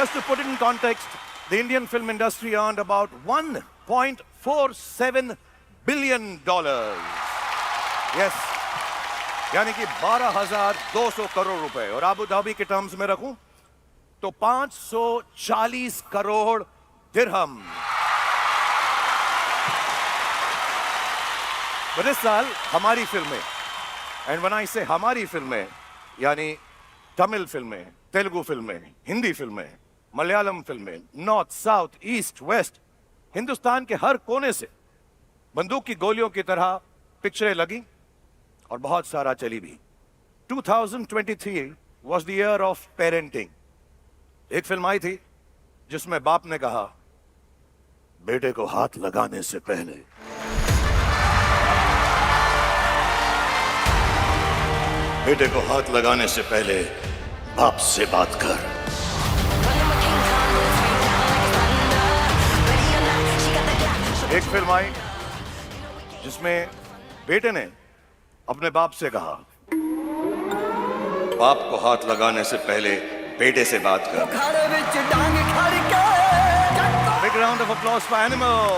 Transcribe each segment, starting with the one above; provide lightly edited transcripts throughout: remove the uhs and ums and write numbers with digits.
Just to put it in context, the Indian film industry earned about $1.47 billion. Yes. यानी कि 12,200 करोड़ रुपए, और Abu Dhabi के terms में रखूं तो 540 करोड़ दिरहम। पर इस साल हमारी फिल्में, एंड व्हेन आई से हमारी फिल्में, यानी तमिल फिल्में, तेलुगु फिल्में, हिंदी फिल्में, मलयालम फिल्में, north, south, east, west, Hindustan के हर कोने से बंदूक की गोलियों की तरह पिक्चरें लगी और बहुत सारा चली भी। 2023 was the year of parenting. एक फिल्म आई थी जिसमें बाप ने कहा, बेटे को हाथ लगाने से पहले बाप से बात कर। एक फिल्म आई जिसमें बेटे ने अपने बाप से कहा, बाप को हाथ लगाने से पहले बेटे से बात कर। Big round of applause for Animal.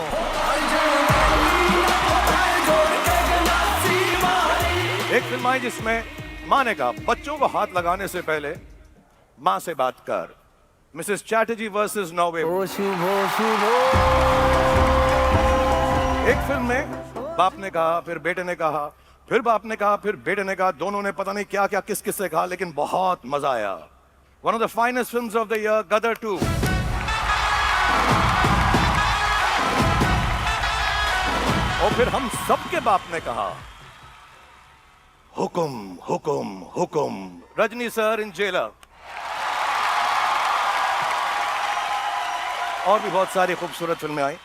एक फिल्म आई जिसमें माँ ने कहा, बच्चों को हाथ लगाने से पहले माँ से बात कर। Mrs Chatterjee versus Norway. एक फिल्म में बाप ने कहा, फिर बेटे ने कहा, फिर बाप ने कहा, फिर बेटे ने कहा, दोनों ने पता नहीं क्या क्या किस किस से कहा, लेकिन बहुत मजा आया। One of the finest films of the year, Gadar 2. और फिर हम सबके बाप ने कहा, हुकुम हुकुम हुकुम। रजनी सर इन जेलर। और भी बहुत सारी खूबसूरत फिल्में आई।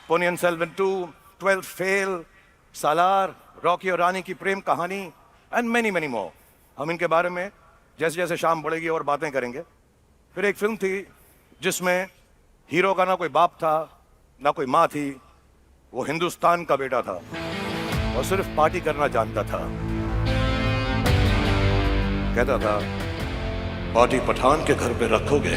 पोनियन सेल्वन 2, 12th फेल, सालार, रॉकी और रानी की प्रेम कहानी, एंड मेनी मेनी मोर। हम इनके बारे में जैसे जैसे शाम बढ़ेगी और बातें करेंगे। फिर एक फिल्म थी जिसमें हीरो का ना कोई बाप था ना कोई माँ थी, वो हिंदुस्तान का बेटा था और सिर्फ पार्टी करना जानता था। कहता था, पार्टी पठान के घर पे रखोगे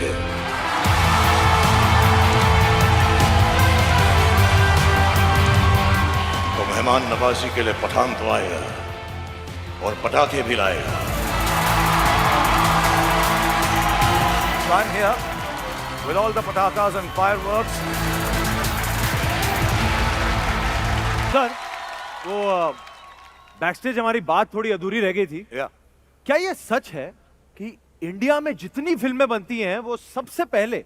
तो मेहमान नवाजी के लिए पठान तो आएगा और पटाखे भी लाएगा। I'm here with all the patakas and fireworks. Sir, वो बैकस्टेज हमारी बात थोड़ी अधूरी रह गई थी। क्या ये सच है कि इंडिया में जितनी फिल्में बनती हैं वो सबसे पहले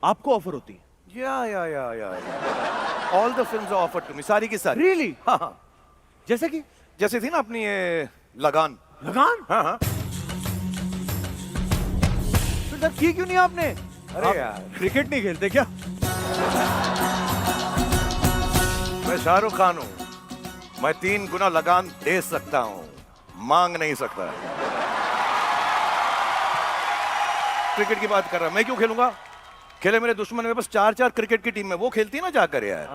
आपको ऑफर होती हैं? या। All the films are offered to me, सारी की सारी। Really? हाँ। जैसे थी ना अपनी ये लगान। लगान? हाँ। फिर सर की क्यों नहीं आपने? अरे यार, क्रिकेट नहीं खेलते क्या? मैं शाहरुख खान हूँ, मैं 3 गुना लगान दे सकता हूँ, मांग नहीं सकता। क्रिकेट की बात कर रहा, मैं क्यों खेलूंगा? खेले मेरे दुश्मन, मेरे पास 4 क्रिकेट की टीम है, वो खेलती है ना जाकर यार।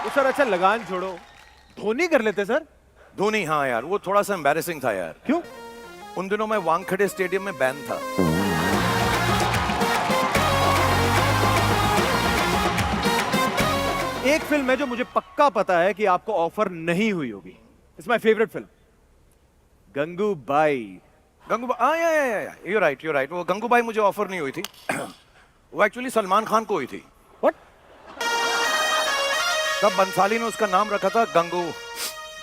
तो सर अच्छा लगान छोड़ो, धोनी कर लेते सर। धोनी, हाँ यार, वो थोड़ा सा एम्बैरेसिंग था यार। क्यों? उन दिनों मैं वानखेड़े स्टेडियम में बैन था। एक फिल्म है जो मुझे पक्का पता है कि आपको ऑफर नहीं हुई होगी। It's my favourite film, Gangubai. या यू राइट। वो गंगूबाई मुझे ऑफर नहीं हुई थी। वो एक्चुअली सलमान खान को हुई थी। व्हाट? तब बंसाली ने उसका नाम रखा था गंगू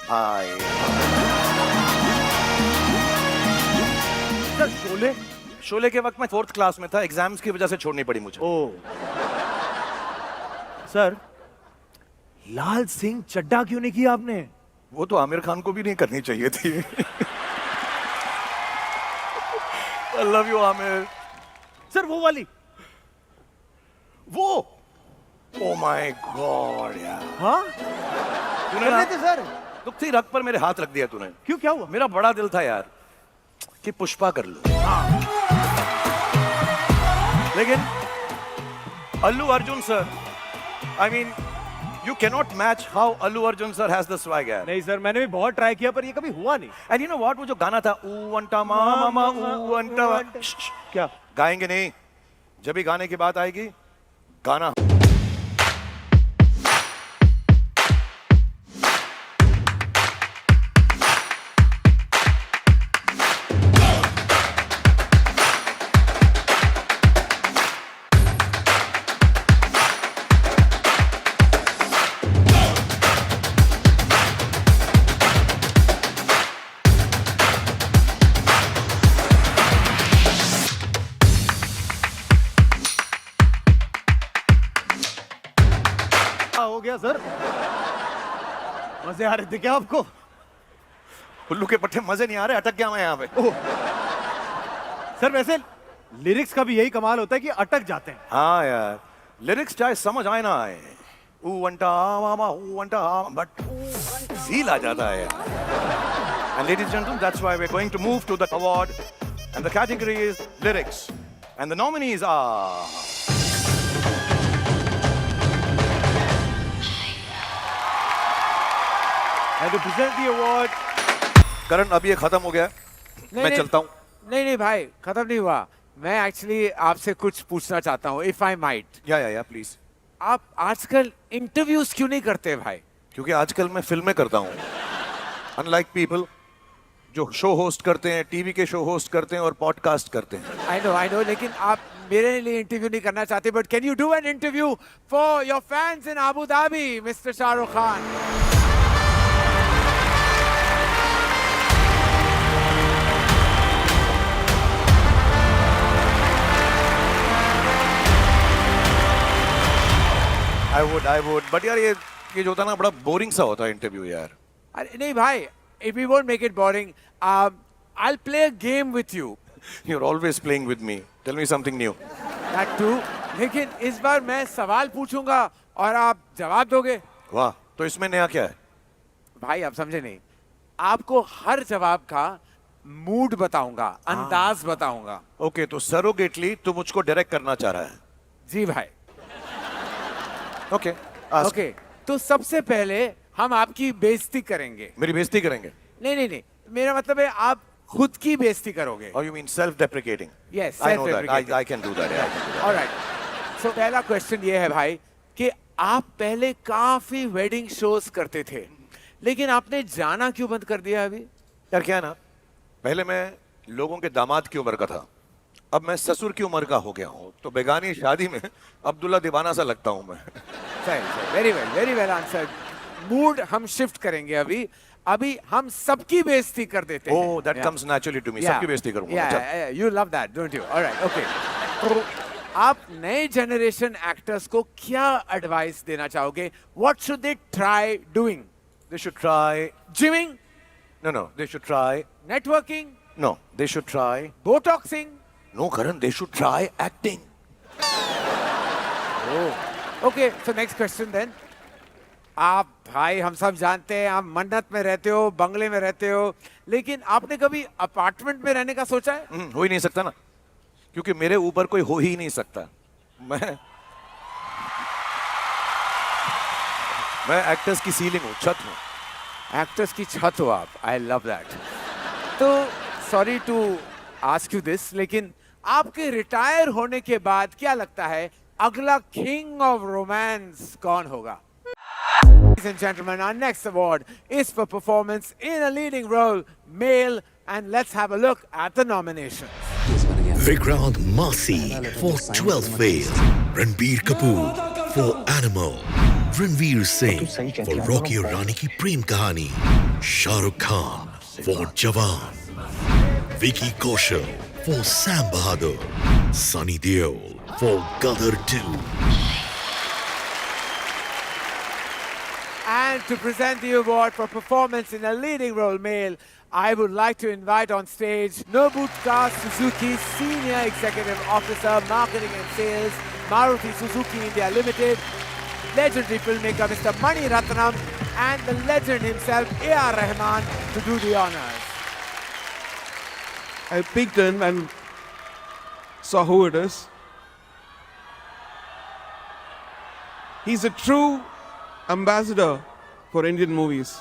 भाई। सर शोले के वक्त मैं 4th क्लास में था, एग्जाम्स की वजह से छोड़नी पड़ी मुझे। ओ सर, लाल सिंह चड्ढा क्यों नहीं किया आपने? वो तो आमिर खान को भी नहीं करनी चाहिए थी। I love you, Aamir. Sir वो वाली, वो Oh my God यार। हाँ तूने कर थे सर। दुख थी रग पर मेरे हाथ रख दिया तूने। क्यों, क्या हुआ? मेरा बड़ा दिल था यार कि पुष्पा कर लो, लेकिन Allu Arjun sir, I mean you cannot match how Allu Arjun sir has the swag यार। नहीं सर, मैंने भी बहुत ट्राई किया पर ये कभी हुआ नहीं। And you know what, वो जो गाना था ऊ अंटा मामा ऊ अंटा, क्या गाएंगे नहीं, जब भी गाने की बात आएगी गाना। हो गया सर, मजे आ रहे थे क्या आपको? उल्लू के पट्टे मजे नहीं आ रहे, अटक गया मैं यहाँ पे। सर वैसे लिरिक्स का भी यही कमाल होता है कि अटक जाते हैं। हाँ यार, लिरिक्स चाहे समझ आए ना आए, बट फील आ जाता है यार। And ladies and gentlemen, that's why we're going to move to the award, and the category is lyrics, and the nominees are And to present the award, करण। अब ये खत्म हो गया, मैं चलता हूँ। नहीं भाई, खत्म नहीं हुआ। मैं एक्चुअली आपसे कुछ पूछना चाहता हूँ, इफ आई माइट। या प्लीज। आप आजकल इंटरव्यूज क्यों नहीं करते भाई? क्योंकि आजकल मैं फिल्में करता हूँ, अनलाइक पीपल जो शो होस्ट करते हैं, टीवी के शो होस्ट करते हैं और पॉडकास्ट करते हैं। आई नो, लेकिन आप मेरे लिए इंटरव्यू नहीं करना चाहते, but can you do an interview for your fans in Abu Dhabi, mister Shahrukh Khan? I would, but यार ये जो होता है ना, बड़ा बोरिंग सा होता है इंटरव्यू यार। अरे नहीं भाई, if we won't make it boring, I'll play a game with you. You're always playing with me. Tell me something new. That too. लेकिन इस बार मैं सवाल पूछूंगा और आप जवाब दोगे। वाह, तो इसमें नया क्या है? भाई आप समझे नहीं, आपको हर जवाब का मूड बताऊंगा, अंदाज बताऊंगा। ओके, तो सरोगेटली तू मुझको डायरेक्ट करना चाह रहा है? जी भाई। ओके, ओके, तो सबसे पहले हम आपकी बेइज्जती करेंगे। मेरी बेइज्जती करेंगे? नहीं, मेरा मतलब है आप खुद की बेइज्जती करोगे। Or you mean self-deprecating? Yes, I know that. self-deprecating. I can do that. Yeah, I can do that. Alright. So पहला क्वेश्चन ये है भाई कि आप पहले काफी वेडिंग शोज करते थे, लेकिन आपने जाना क्यों बंद कर दिया अभी? यार क्या है ना, पहले मैं लोगों के दामाद की उम्र का था, अब मैं ससुर की उम्र का हो गया हूँ, तो बेगानी शादी में अब्दुल्ला दीवाना सा लगता हूँ मैं। सही, वेरी वेल आंसर्ड। मूड हम शिफ्ट करेंगे अभी हम सबकी बेइज्जती कर देते हैं। Oh, that comes naturally to me. सबकी बेइज्जती करूँगा। Yeah, you love that, don't you? All right, okay. तो आप नए जनरेशन एक्टर्स को क्या एडवाइस देना चाहोगे? What should they try doing? They should try Gymming? No. They should try Networking? No. They should try Botoxing? No, Karan. They should try acting. Okay, so next question then. आप भाई हम सब जानते हैं आप मन्नत में रहते हो, बंगले में रहते हो, लेकिन आपने कभी अपार्टमेंट में रहने का सोचा है? हो ही नहीं सकता ना, क्योंकि मेरे ऊपर कोई हो ही नहीं सकता। मैं एक्टर्स की सीलिंग हूँ, छत हूँ। एक्टर्स की छत हो आप, आई लव दैट। तो sorry to ask you this, लेकिन आपके रिटायर होने के बाद क्या लगता है अगला किंग ऑफ रोमांस कौन होगा? Ladies and gentlemen, our next award is for performance in a leading role, male, and let's have a look at the nominations. Vikrant Massey for 12th Fail, Ranbir Kapoor for Animal, Ranveer Singh for Rocky Aur Rani Ki Prem Kahani, Shah Rukh Khan for Jawan, Vicky Kaushal for Sam Bahadur, Sunny Deol for Gadar 2. And to present the award for performance in a leading role male, I would like to invite on stage Nobuta Suzuki, Senior Executive Officer, Marketing and Sales, Maruti Suzuki India Limited, legendary filmmaker Mr. Mani Ratnam, and the legend himself, A.R. Rahman, to do the honors. I peeked in and saw who it is. He's a true ambassador for Indian movies.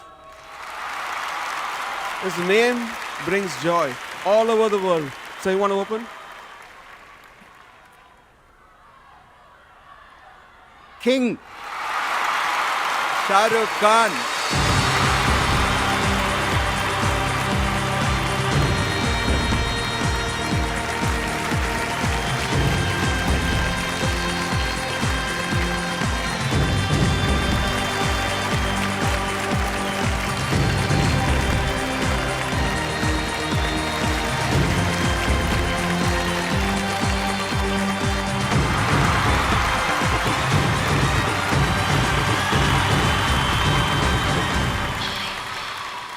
His name brings joy all over the world. So you want to open? King Shahrukh Khan.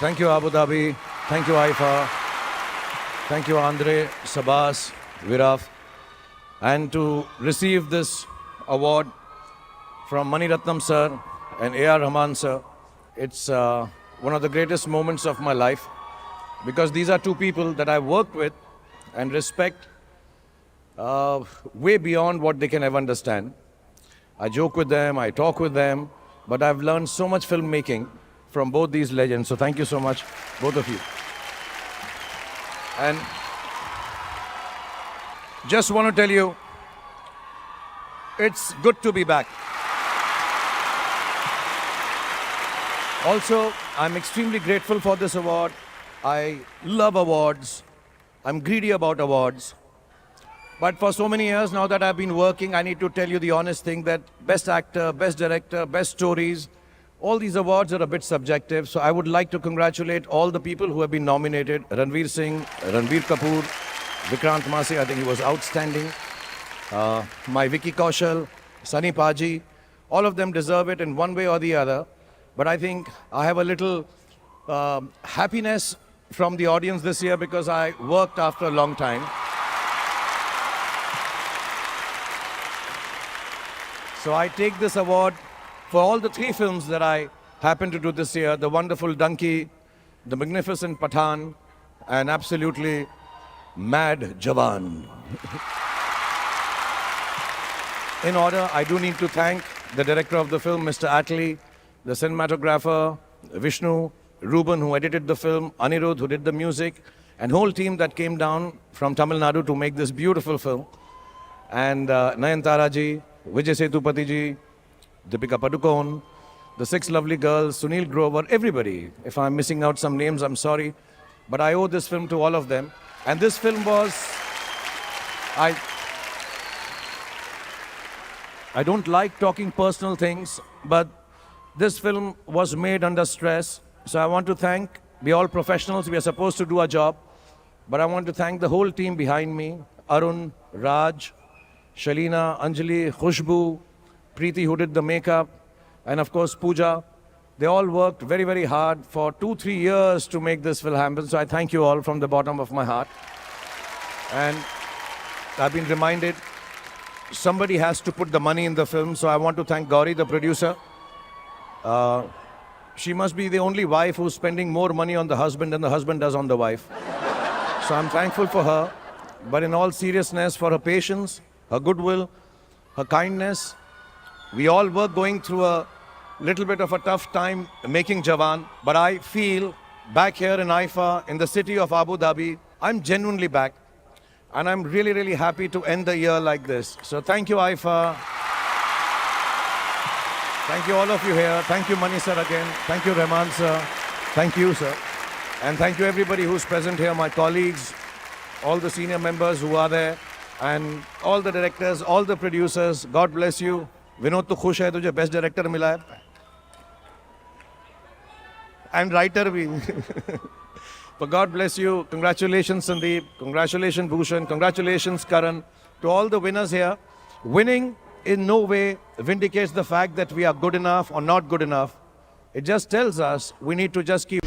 Thank you, Abu Dhabi. Thank you, Haifa. Thank you, Andre, Sabas, Viraf. And to receive this award from Mani Ratnam sir and A.R. Rahman sir, it's one of the greatest moments of my life because these are two people that I worked with and respect way beyond what they can ever understand. I joke with them, I talk with them, but I've learned so much filmmaking from both these legends. So thank you so much, both of you. And just want to tell you, it's good to be back. Also, I'm extremely grateful for this award. I love awards. I'm greedy about awards. But for so many years now that I've been working, I need to tell you the honest thing that best actor, best director, best stories, all these awards are a bit subjective. So I would like to congratulate all the people who have been nominated. Ranveer Singh, Ranbir Kapoor, Vikrant Massey, I think he was outstanding. My Vicky Kaushal, Sunny Paji, all of them deserve it in one way or the other. But I think I have a little happiness from the audience this year because I worked after a long time. So I take this award for all the three films that I happened to do this year, the wonderful Donkey, the magnificent Pathan, and absolutely mad Jawan. In order, I do need to thank the director of the film, Mr. Attlee, the cinematographer, Vishnu, Ruben, who edited the film, Anirudh, who did the music, and whole team that came down from Tamil Nadu to make this beautiful film. And Nayantara ji, Vijay Sethupathi ji, Deepika Padukone, the six lovely girls, Sunil Grover, everybody. If I'm missing out some names, I'm sorry. But I owe this film to all of them. And this film was... I don't like talking personal things, but this film was made under stress. So I want to thank, we're all professionals, we are supposed to do our job. But I want to thank the whole team behind me, Arun, Raj, Shalina, Anjali, Khushbu, Preeti, who did the makeup, and of course Pooja. They all worked very, very hard for 2-3 years to make this film happen. So I thank you all from the bottom of my heart. And I've been reminded somebody has to put the money in the film. So I want to thank Gauri, the producer. She must be the only wife who's spending more money on the husband than the husband does on the wife. So I'm thankful for her. But in all seriousness, for her patience, her goodwill, her kindness. We all were going through a little bit of a tough time making Jawan, but I feel back here in Haifa, in the city of Abu Dhabi, I'm genuinely back. And I'm really, really happy to end the year like this. So thank you, Haifa. Thank you, all of you here. Thank you, Mani sir again. Thank you, Rahman sir. Thank you, sir. And thank you, everybody who's present here, my colleagues, all the senior members who are there, and all the directors, all the producers. God bless you. Vinod तो खुश है तुझे best director मिला है and writer भी But God bless you. Congratulations, Sandeep. Congratulations, Bhushan. Congratulations, Karan. To all the winners here, winning in no way vindicates the fact that we are good enough or not good enough. It just tells us we need to just keep